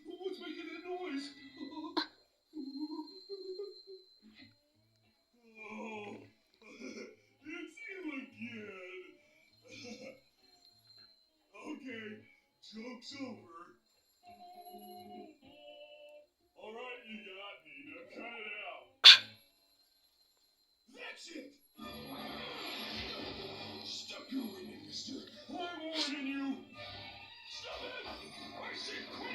What's making that noise? Oh, it's you again. Okay, joke's over. Alright, you got me. Now cut it out. That's it! Stop your whining, mister. I'm warning you. Stop it! I said quit!